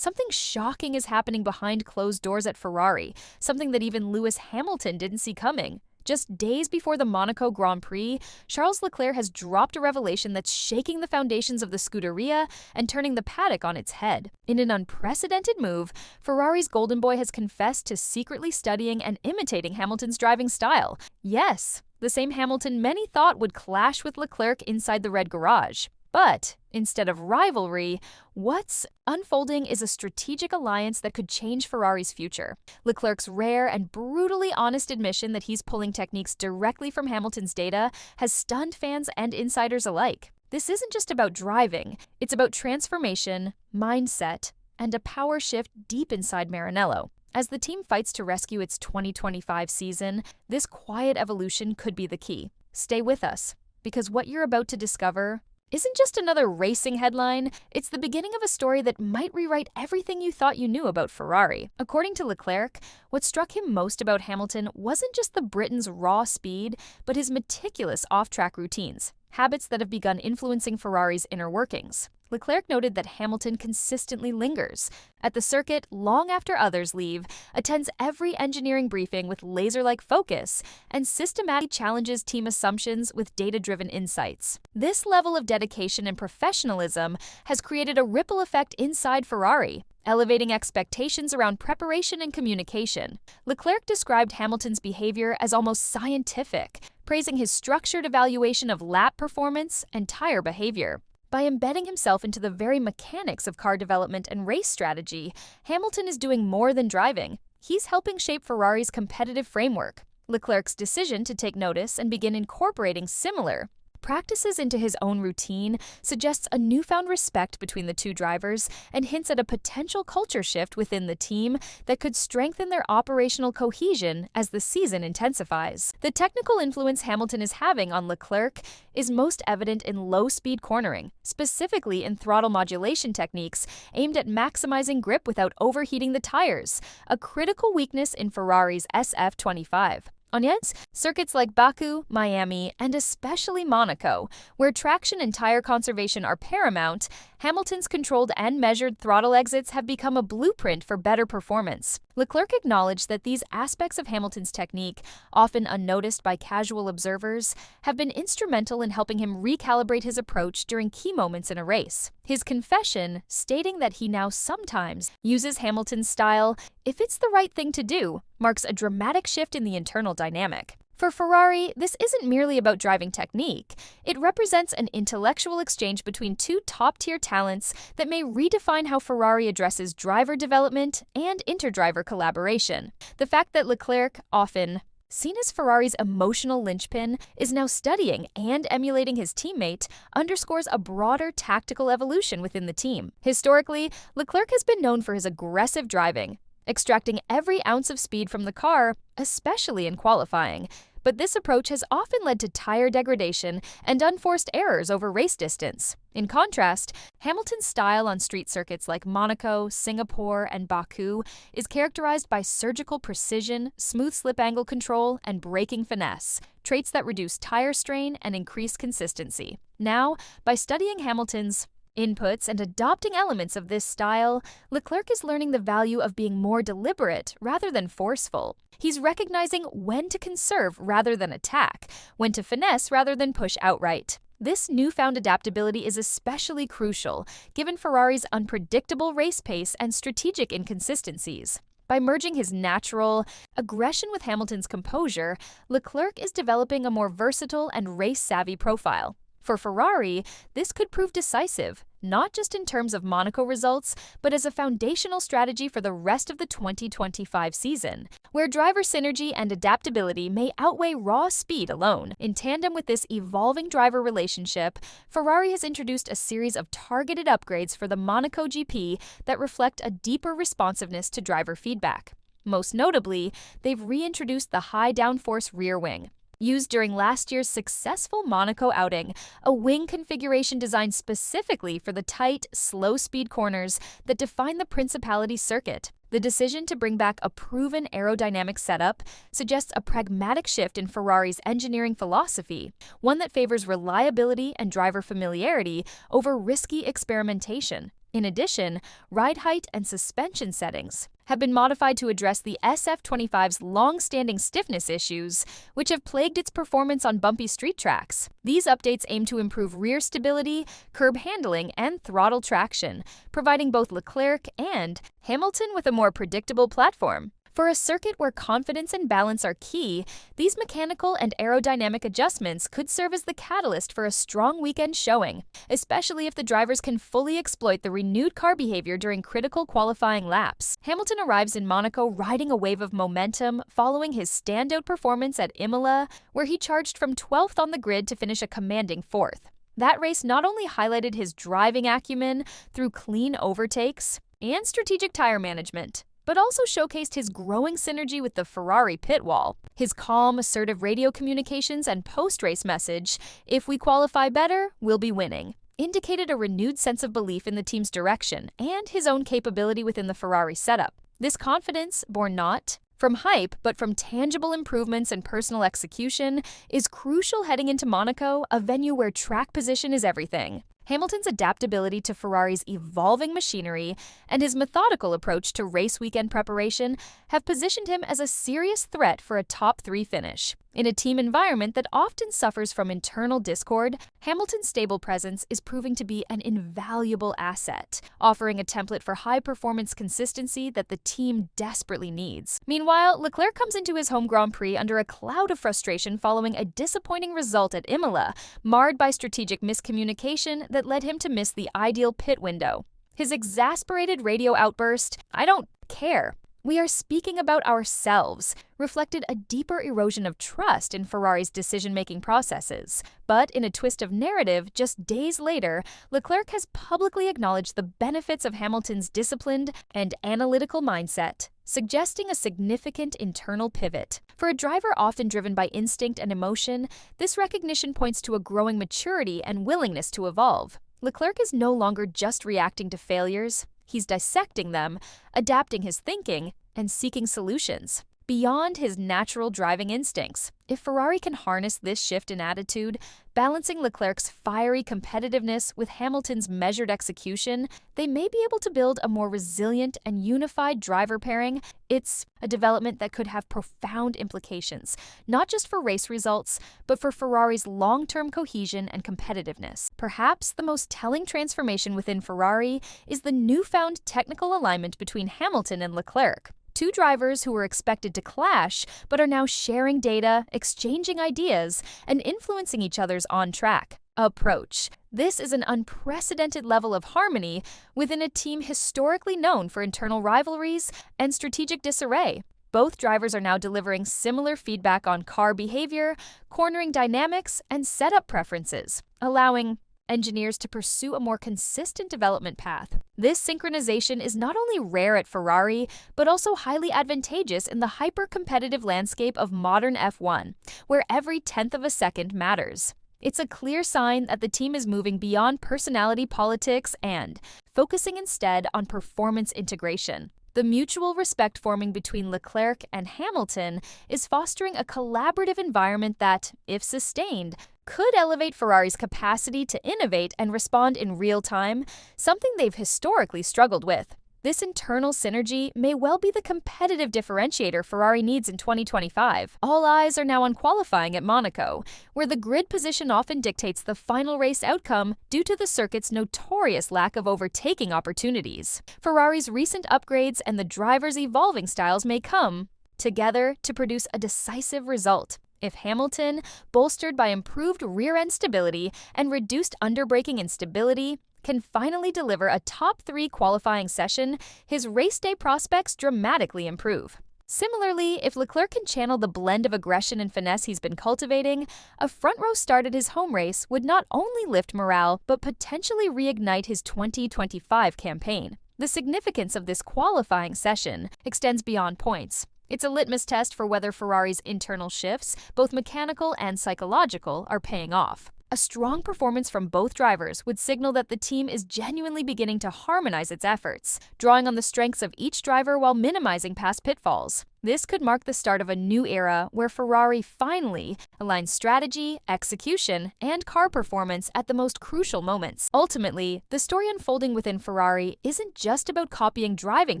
something shocking is happening behind closed doors at Ferrari, something that even Lewis Hamilton didn't see coming. Just days before the Monaco Grand Prix, Charles Leclerc has dropped a revelation that's shaking the foundations of the Scuderia and turning the paddock on its head. In an unprecedented move, Ferrari's golden boy has confessed to secretly studying and imitating Hamilton's driving style. Yes, the same Hamilton many thought would clash with Leclerc inside the red garage. But instead of rivalry, what's unfolding is a strategic alliance that could change Ferrari's future. Leclerc's rare and brutally honest admission that he's pulling techniques directly from Hamilton's data has stunned fans and insiders alike. This isn't just about driving, it's about transformation, mindset, and a power shift deep inside Maranello. As the team fights to rescue its 2025 season, this quiet evolution could be the key. Stay with us, because what you're about to discover isn't just another racing headline, it's the beginning of a story that might rewrite everything you thought you knew about Ferrari. According to Leclerc, what struck him most about Hamilton wasn't just the Briton's raw speed, but his meticulous off-track routines, habits that have begun influencing Ferrari's inner workings. Leclerc noted that Hamilton consistently lingers at the circuit long after others leave, attends every engineering briefing with laser-like focus, and systematically challenges team assumptions with data-driven insights. This level of dedication and professionalism has created a ripple effect inside Ferrari, elevating expectations around preparation and communication. Leclerc described Hamilton's behavior as almost scientific, praising his structured evaluation of lap performance and tire behavior. By embedding himself into the very mechanics of car development and race strategy, Hamilton is doing more than driving. He's helping shape Ferrari's competitive framework. Leclerc's decision to take notice and begin incorporating similar practices into his own routine suggests a newfound respect between the two drivers and hints at a potential culture shift within the team that could strengthen their operational cohesion as the season intensifies. The technical influence Hamilton is having on Leclerc is most evident in low-speed cornering, specifically in throttle modulation techniques aimed at maximizing grip without overheating the tires, a critical weakness in Ferrari's SF25. On yet, circuits like Baku, Miami, and especially Monaco, where traction and tire conservation are paramount, Hamilton's controlled and measured throttle exits have become a blueprint for better performance. Leclerc acknowledged that these aspects of Hamilton's technique, often unnoticed by casual observers, have been instrumental in helping him recalibrate his approach during key moments in a race. His confession, stating that he now sometimes uses Hamilton's style if it's the right thing to do, marks a dramatic shift in the internal dynamic. For Ferrari, this isn't merely about driving technique. It represents an intellectual exchange between two top-tier talents that may redefine how Ferrari addresses driver development and inter-driver collaboration. The fact that Leclerc, often seen as Ferrari's emotional linchpin, is now studying and emulating his teammate underscores a broader tactical evolution within the team. Historically, Leclerc has been known for his aggressive driving, extracting every ounce of speed from the car, especially in qualifying. But this approach has often led to tire degradation and unforced errors over race distance. In contrast, Hamilton's style on street circuits like Monaco, Singapore, and Baku is characterized by surgical precision, smooth slip angle control, and braking finesse, traits that reduce tire strain and increase consistency. Now, by studying Hamilton's inputs and adopting elements of this style, Leclerc is learning the value of being more deliberate rather than forceful. He's recognizing when to conserve rather than attack, when to finesse rather than push outright. This newfound adaptability is especially crucial, given Ferrari's unpredictable race pace and strategic inconsistencies. By merging his natural aggression with Hamilton's composure, Leclerc is developing a more versatile and race-savvy profile. For Ferrari, this could prove decisive, not just in terms of Monaco results, but as a foundational strategy for the rest of the 2025 season, where driver synergy and adaptability may outweigh raw speed alone. In tandem with this evolving driver relationship, Ferrari has introduced a series of targeted upgrades for the Monaco GP that reflect a deeper responsiveness to driver feedback. Most notably, they've reintroduced the high downforce rear wing, used during last year's successful Monaco outing, a wing configuration designed specifically for the tight, slow-speed corners that define the Principality circuit. The decision to bring back a proven aerodynamic setup suggests a pragmatic shift in Ferrari's engineering philosophy, one that favors reliability and driver familiarity over risky experimentation. In addition, ride height and suspension settings have been modified to address the SF25's long-standing stiffness issues, which have plagued its performance on bumpy street tracks. These updates aim to improve rear stability, curb handling, and throttle traction, providing both Leclerc and Hamilton with a more predictable platform. For a circuit where confidence and balance are key, these mechanical and aerodynamic adjustments could serve as the catalyst for a strong weekend showing, especially if the drivers can fully exploit the renewed car behavior during critical qualifying laps. Hamilton arrives in Monaco riding a wave of momentum following his standout performance at Imola, where he charged from 12th on the grid to finish a commanding 4th. That race not only highlighted his driving acumen through clean overtakes and strategic tire management, but also showcased his growing synergy with the Ferrari pit wall. His calm, assertive radio communications and post-race message, "If we qualify better, we'll be winning," indicated a renewed sense of belief in the team's direction and his own capability within the Ferrari setup. This confidence, born not from hype but from tangible improvements and personal execution, is crucial heading into Monaco, a venue where track position is everything. Hamilton's adaptability to Ferrari's evolving machinery and his methodical approach to race weekend preparation have positioned him as a serious threat for a top-3 finish. In a team environment that often suffers from internal discord, Hamilton's stable presence is proving to be an invaluable asset, offering a template for high-performance consistency that the team desperately needs. Meanwhile, Leclerc comes into his home Grand Prix under a cloud of frustration following a disappointing result at Imola, marred by strategic miscommunication that led him to miss the ideal pit window. His exasperated radio outburst, "I don't care. We are speaking about ourselves," reflected a deeper erosion of trust in Ferrari's decision-making processes. But in a twist of narrative, just days later, Leclerc has publicly acknowledged the benefits of Hamilton's disciplined and analytical mindset, suggesting a significant internal pivot. For a driver often driven by instinct and emotion, this recognition points to a growing maturity and willingness to evolve. Leclerc is no longer just reacting to failures. He's dissecting them, adapting his thinking, and seeking solutions beyond his natural driving instincts. If Ferrari can harness this shift in attitude, balancing Leclerc's fiery competitiveness with Hamilton's measured execution, they may be able to build a more resilient and unified driver pairing. It's a development that could have profound implications, not just for race results, but for Ferrari's long-term cohesion and competitiveness. Perhaps the most telling transformation within Ferrari is the newfound technical alignment between Hamilton and Leclerc. Two drivers who were expected to clash, but are now sharing data, exchanging ideas, and influencing each other's on-track approach. This is an unprecedented level of harmony within a team historically known for internal rivalries and strategic disarray. Both drivers are now delivering similar feedback on car behavior, cornering dynamics, and setup preferences, allowing engineers to pursue a more consistent development path. This synchronization is not only rare at Ferrari, but also highly advantageous in the hyper-competitive landscape of modern F1, where every tenth of a second matters. It's a clear sign that the team is moving beyond personality politics and focusing instead on performance integration. The mutual respect forming between Leclerc and Hamilton is fostering a collaborative environment that, if sustained, could elevate Ferrari's capacity to innovate and respond in real time, something they've historically struggled with. This internal synergy may well be the competitive differentiator Ferrari needs in 2025. All eyes are now on qualifying at Monaco, where the grid position often dictates the final race outcome due to the circuit's notorious lack of overtaking opportunities. Ferrari's recent upgrades and the drivers' evolving styles may come together to produce a decisive result. If Hamilton, bolstered by improved rear-end stability and reduced underbraking instability, can finally deliver a top-3 qualifying session, his race day prospects dramatically improve. Similarly, if Leclerc can channel the blend of aggression and finesse he's been cultivating, a front-row start at his home race would not only lift morale, but potentially reignite his 2025 campaign. The significance of this qualifying session extends beyond points. It's a litmus test for whether Ferrari's internal shifts, both mechanical and psychological, are paying off. A strong performance from both drivers would signal that the team is genuinely beginning to harmonize its efforts, drawing on the strengths of each driver while minimizing past pitfalls. This could mark the start of a new era where Ferrari finally aligns strategy, execution, and car performance at the most crucial moments. Ultimately, the story unfolding within Ferrari isn't just about copying driving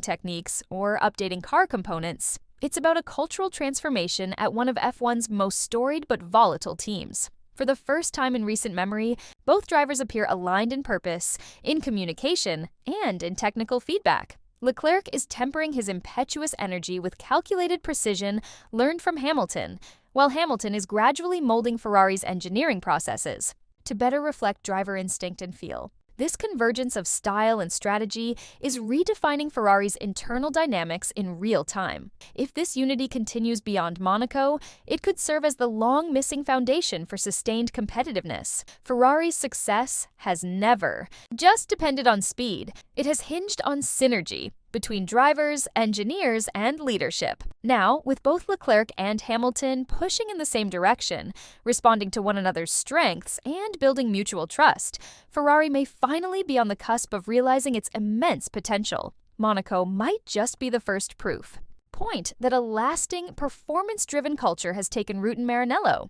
techniques or updating car components. It's about a cultural transformation at one of F1's most storied but volatile teams. For the first time in recent memory, both drivers appear aligned in purpose, in communication, and in technical feedback. Leclerc is tempering his impetuous energy with calculated precision learned from Hamilton, while Hamilton is gradually molding Ferrari's engineering processes to better reflect driver instinct and feel. This convergence of style and strategy is redefining Ferrari's internal dynamics in real time. If this unity continues beyond Monaco, it could serve as the long-missing foundation for sustained competitiveness. Ferrari's success has never just depended on speed. It has hinged on synergy between drivers, engineers, and leadership. Now, with both Leclerc and Hamilton pushing in the same direction, responding to one another's strengths, and building mutual trust, Ferrari may finally be on the cusp of realizing its immense potential. Monaco might just be the first proof point that a lasting, performance-driven culture has taken root in Maranello.